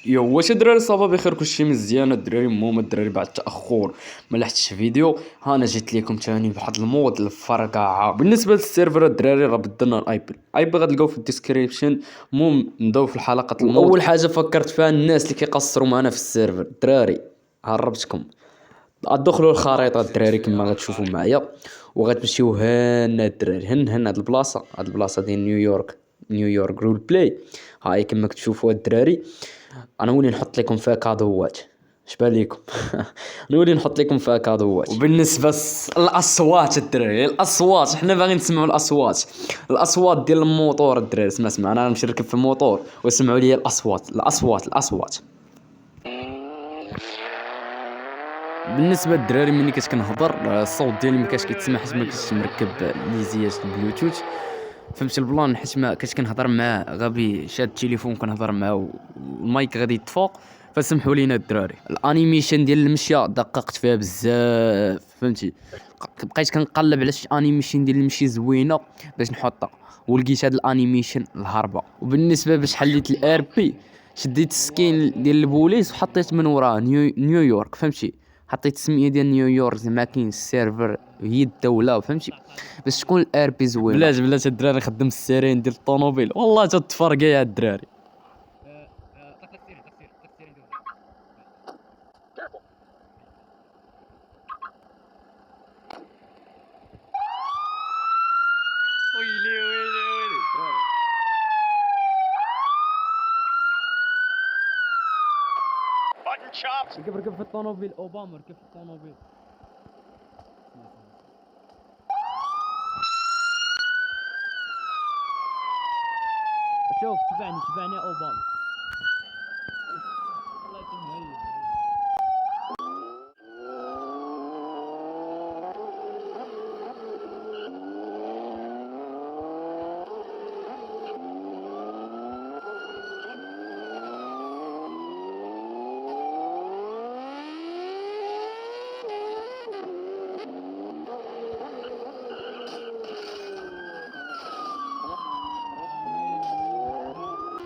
يو واش الدراري صافا بخير كلشي مزيان الدراري المهم الدراري بعد التاخر ما لحقتش فيديو. ها انا جيت لكم تاني بواحد المود الفرقعه بالنسبه للسيرفر الدراري راه بدلنا الاي بي غتلقاو في الديسكريبشن. المهم نبداو في الحلقه المود. واول حاجه فكرت فيها الناس اللي كيقصروا معنا في السيرفر الدراري هربتكم. غتدخلوا الخريطه الدراري كما غتشوفوا معايا وغتمشيو هنا الدراري هن هاد البلاصه ديال نيويورك رول بلاي. هاي كما كتشوفوا الدراري انا ولي نحط لكم فيها كادوات. اش باليكم نولي نحط لكم فيها كادوات. وبالنسبه الاصوات الدراري الاصوات حنا باغيين نسمعوا الاصوات ديال الموتور الدراري اسمع انا نمشي نركب في الموتور واسمعوا لي الاصوات. بالنسبه للدراري ملي كنهضر الصوت ديالي ما كاش كيتسمع حيت ما كنتش مركب ليزياج البلوتوث. فهمت البلان حيت ما كنت كنهضر مع غبي شاد التليفون كنهضر معاه والمايك غادي يطفى. فسمحوا لينا الدراري الانيميشن ديال المشيه دققت فيها بزاف فهمتي. بقيت كنقلب على شي انيميشن ديال المشي زوينه باش نحطها ولقيت هذا الانيميشن الهربه. وبالنسبه باش حليت الار بي شديت السكين ديال البوليس وحطيت من وراه نيويورك فهمتي. حطيت السميه ديال نيويورك زعما كاين السيرفر هي الدوله فهمتي باش تكون الار بي زوينه. بلاش الدراري خدم السيرين ديال الطوموبيل والله تتفرقع يا الدراري. ويلي ركب في الطوموبيل اوباما ركب في الطوموبيل. شوف تبعني اوباما. الله يكون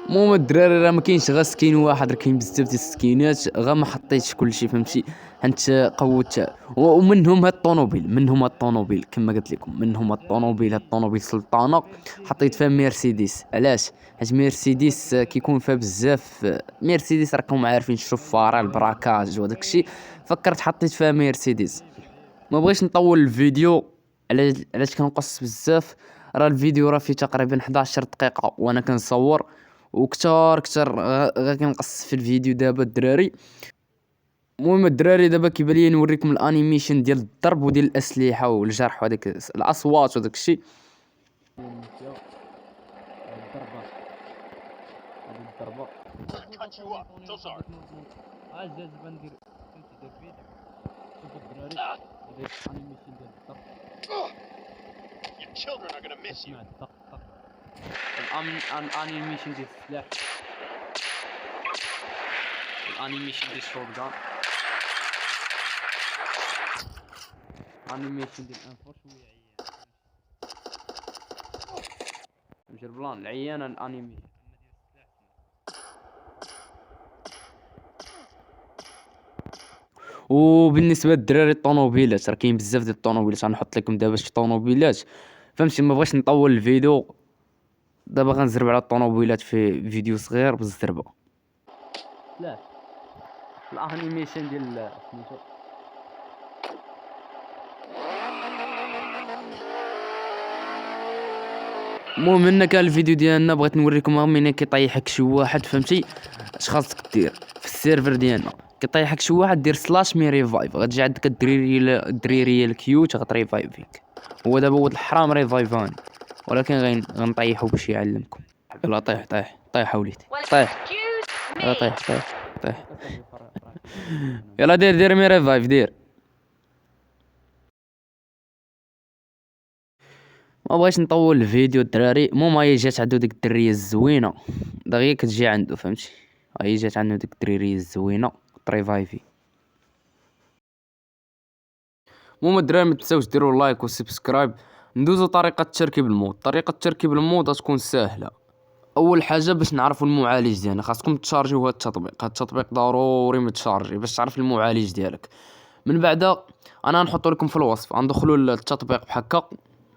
المهم الدراري راه ما كاينش غير سكين واحد راه كاين بزاف ديال السكينات غير ما حطيتش كلشي فهمتي. حيت قوت ومنهم هاد الطوموبيل كما قلت لكم منهم الطوموبيل سلطانه. حطيت فيها مرسيدس علاش حيت مرسيدس كيكون فيها بزاف. مرسيدس راكم عارفين الشفاره البراكاج وداك الشيء. فكرت حطيت فيها مرسيدس. ما بغيتش نطول الفيديو علاش كنقص بزاف. راه الفيديو راه فيه تقريبا 11 دقيقه وانا كنصور وكتار غير كنقص في الفيديو دابا الدراري. المهم الدراري دابا كيبان لي نوريكم الانيميشن ديال الضرب وديال الاسلحه والجرح وداك الاصوات وداك الشيء. الانيميشن ديال السلاح الانيميشن ديال الشوتغان الانيميشن ديال الانفور شويه عيان ماشي البلان العيانه الانيميشن. وبالنسبه للدراري الطوموبيلات راه كاين بزاف ديال الطوموبيلات غنحط لكم دابا شي طوموبيلات فهمتي. ما بغيتش نطول الفيديو دابا غنزرب على الطوموبيلات في فيديو صغير بالزربه. لا الانيميشن ديال سميتو المهم هنا كان الفيديو ديالنا بغيت نوريكم منين كيطيحك شي واحد فهمتي اش خاصك دير في السيرفر ديالنا. كيطيحك شي واحد دير سلاش مي ريفايف غتجي عندك الدريري الكيوت غتريفايفيك. هو دابا ولد الحرام ريفايفاني ولكن غنطيحو باش يعلمكم. يلا طيح وليدي طيح. يلا طيح يلا دير مي ريفايف دير. ما بغيتش نطول الفيديو الدراري. المهم هي جات عنده ديك الدريه الزوينه دغيا كتجي عنده فهمتي. هي جات عنده ديك الدريريه الزوينه تريفايفي. المهم الدراري ما تنساوش ديروا لايك وسبسكرايب. ندوزو طريقه تركيب المود غتكون سهله. اول حاجه باش نعرفوا المعالج ديالنا خاصكم تشارجيو هذا التطبيق. هذا التطبيق ضروري متشارجي باش تعرف المعالج ديالك. من بعد انا نحط لكم في الوصف غندخلوا للتطبيق بحكا.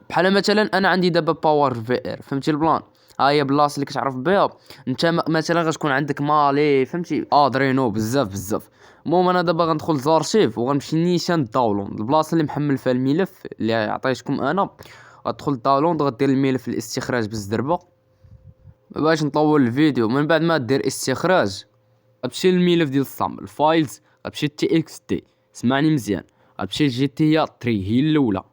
بحال مثلا انا عندي دابا باور في ار، فهمتي البلان؟ ها هي بلاصه اللي كتعرف بها انت مثلا غتكون عندك مالي، فهمتي؟ ادرينو بزاف. المهم انا دابا غندخل لزارشيف وغنمشي نيشان داونلود، البلاصه اللي محمل فيها الملف اللي عطيتكم انا. غتدخل داونلود غدير الملف الاستخراج بالزربه. باش نطول الفيديو، من بعد ما دير استخراج غتمشي للملف ديال الصام الفايلز، غتمشي تي اكس تي، سمعني مزيان، غتمشي جي تي 3 هي الاولى.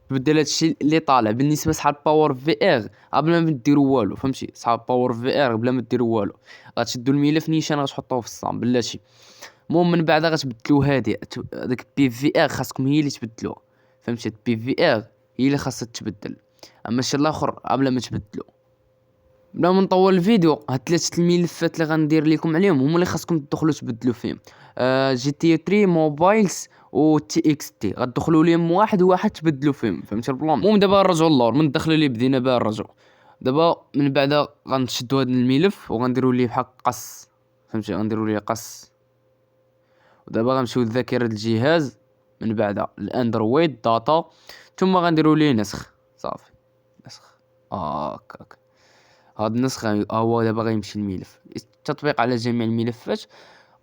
تبدل هادشي اللي طالع بالنسبه لصحاب باور في ار قبل ما ديروا والو، فهمتي؟ صحاب باور في ار بلا ما ديروا والو غتشدوا الملف نيشان غتحطوه في الصام بلاتي. المهم من بعد غتبدلوا هادي داك بي في ار، خاصكم هي اللي تبدلوها، فهمتي؟ بي في ار هي اللي خاصها تبدل، اما الشيء الاخر قبل ما تبدلو. بلا ما نطول الفيديو، هاد ثلاثه الملفات اللي غندير لكم عليهم هما اللي خاصكم تدخلوا تبدلوا فيهم. جي تي 3 موبايلز و تي اكس تي غتدخلوا ليهم واحد تبدلوا فيهم، فهمتي البلان؟ المهم دابا نرجعوا للور من الدخله اللي بدينا بها نرجعوا. دابا من بعد غنشدوا هذا الملف وغنديروا ليه بحال قص، فهمتي؟ غنديروا ليه قص. ودابا غنمشيو لذاكره الجهاز، من بعد الاندرويد داتا، ثم غنديروا ليه نسخ. صافي نسخ هاكاك. هاد النسخ هو دابا غيمشي الملف التطبيق على جميع الملفات.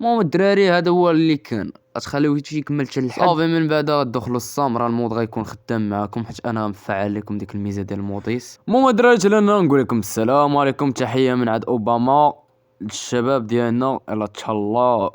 المهم الدراري هذا هو اللي كان، غتخليوه يكمل حتى للحد. صافي من بعد غتدخلوا الصام، راه المود غيكون خدام معاكم حيت انا مفعل لكم ديك الميزه ديال الموديس. المهم الدراري لنا نقول لكم السلام عليكم، تحيه من عند اوباما للشباب ديالنا، يلا تهلاو.